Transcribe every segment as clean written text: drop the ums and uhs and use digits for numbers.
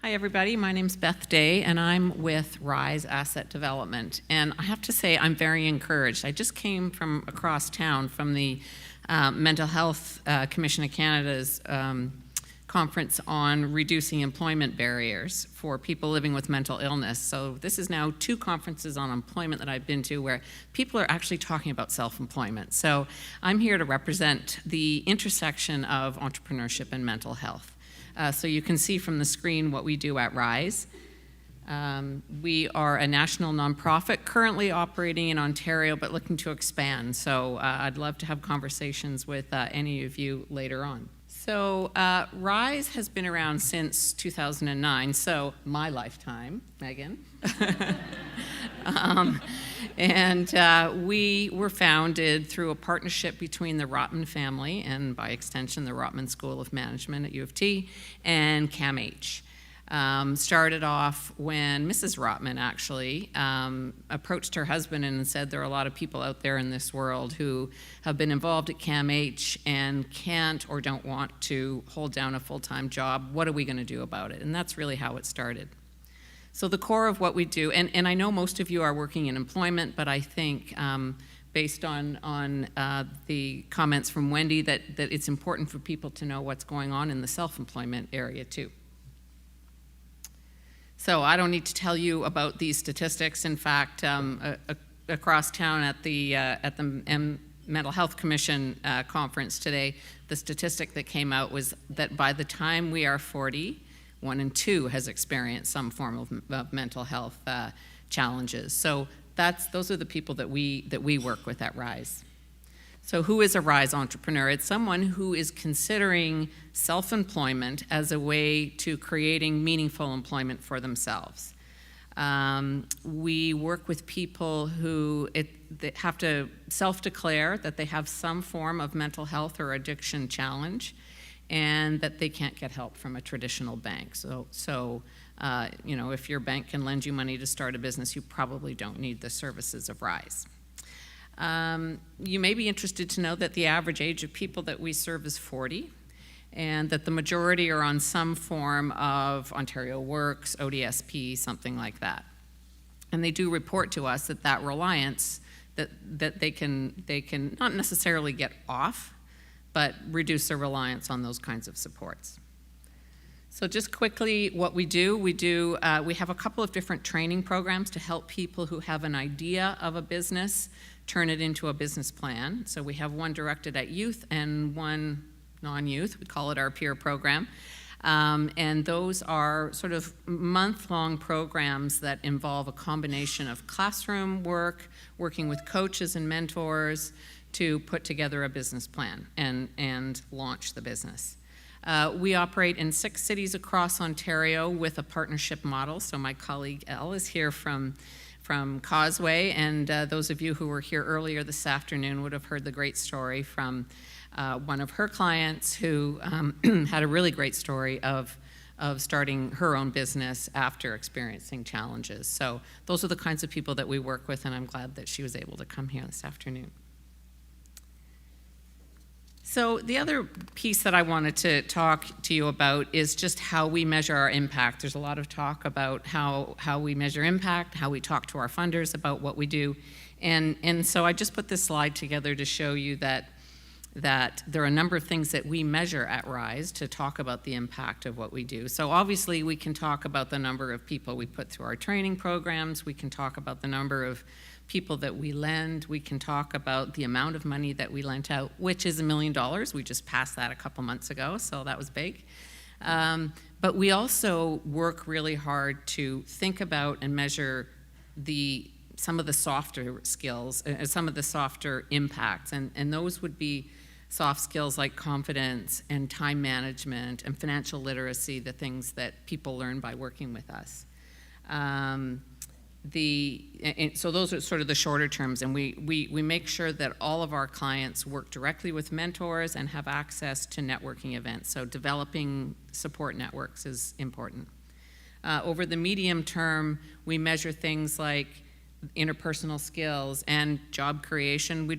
Hi everybody, my name's Beth Day and I'm with Rise Asset Development, and I have to say I'm very encouraged. I just came from across town from the Mental Health Commission of Canada's conference on reducing employment barriers for people living with mental illness. So this is now 2 conferences on employment that I've been to where people are actually talking about self-employment. So I'm here to represent the intersection of entrepreneurship and mental health. So you can see from the screen what we do at Rise. We are a national nonprofit currently operating in Ontario but looking to expand. So I'd love to have conversations with any of you later on. So Rise has been around since 2009, so my lifetime, Megan. We were founded through a partnership between the Rotman family and, by extension, the Rotman School of Management at U of T and CAMH. Started off when Mrs. Rotman actually approached her husband and said, there are a lot of people out there in this world who have been involved at CAMH and can't or don't want to hold down a full-time job. What are we going to do about it? And that's really how it started. So the core of what we do, and I know most of you are working in employment, but I think based on the comments from Wendy that it's important for people to know what's going on in the self-employment area too. So I don't need to tell you about these statistics. In fact, across town at the Mental Health Commission conference today, the statistic that came out was that by the time we are 40, 1 in 2 has experienced some form of mental health challenges. So those are the people that we work with at Rise. So who is a Rise entrepreneur? It's someone who is considering self-employment as a way to creating meaningful employment for themselves. We work with people who they have to self-declare that they have some form of mental health or addiction challenge, and that they can't get help from a traditional bank. So you know, if your bank can lend you money to start a business, you probably don't need the services of Rise. You may be interested to know that the average age of people that we serve is 40, and that the majority are on some form of Ontario Works, ODSP, something like that. And they do report to us that reliance, that they can not necessarily get off, but reduce their reliance on those kinds of supports. So just quickly, what we do, we have a couple of different training programs to help people who have an idea of a business turn it into a business plan. So we have one directed at youth and one non-youth. We call it our peer program. And those are sort of month-long programs that involve a combination of classroom work, working with coaches and mentors, to put together a business plan and launch the business. We operate in 6 cities across Ontario with a partnership model. So my colleague Elle is here from Causeway, and those of you who were here earlier this afternoon would have heard the great story from one of her clients who had a really great story of starting her own business after experiencing challenges. So those are the kinds of people that we work with, and I'm glad that she was able to come here this afternoon. So the other piece that I wanted to talk to you about is just how we measure our impact. There's a lot of talk about how we measure impact, how we talk to our funders about what we do. And so I just put this slide together to show you that there are a number of things that we measure at Rise to talk about the impact of what we do. So obviously we can talk about the number of people we put through our training programs. We can talk about the number of people that we lend. We can talk about the amount of money that we lent out, which is $1 million. We just passed that a couple months ago, so that was big. But we also work really hard to think about and measure some of the softer skills, some of the softer impacts, and those would be soft skills like confidence and time management and financial literacy, the things that people learn by working with us. So those are sort of the shorter terms, and we make sure that all of our clients work directly with mentors and have access to networking events. So developing support networks is important. Over the medium term, we measure things like interpersonal skills and job creation.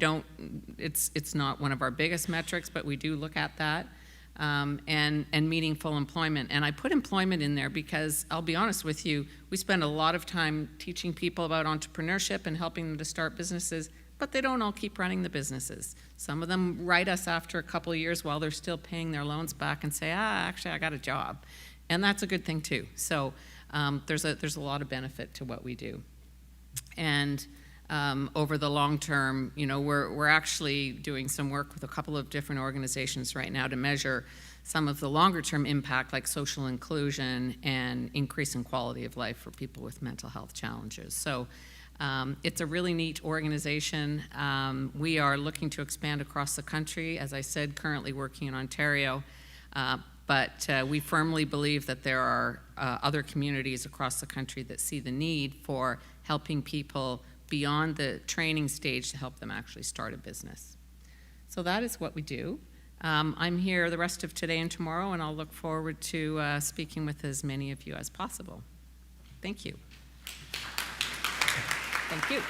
It's not one of our biggest metrics, but we do look at that. and meaningful employment. And I put employment in there because I'll be honest with you, we spend a lot of time teaching people about entrepreneurship and helping them to start businesses, but they don't all keep running the businesses. Some of them write us after a couple of years while they're still paying their loans back and say, actually I got a job. And that's a good thing too. So there's a lot of benefit to what we do. And over the long term, you know, we're actually doing some work with a couple of different organizations right now to measure some of the longer term impact, like social inclusion and increase in quality of life for people with mental health challenges. So it's a really neat organization. We are looking to expand across the country, as I said, currently working in Ontario, but we firmly believe that there are other communities across the country that see the need for helping people beyond the training stage to help them actually start a business. So that is what we do. I'm here the rest of today and tomorrow, and I'll look forward to speaking with as many of you as possible. Thank you. Thank you.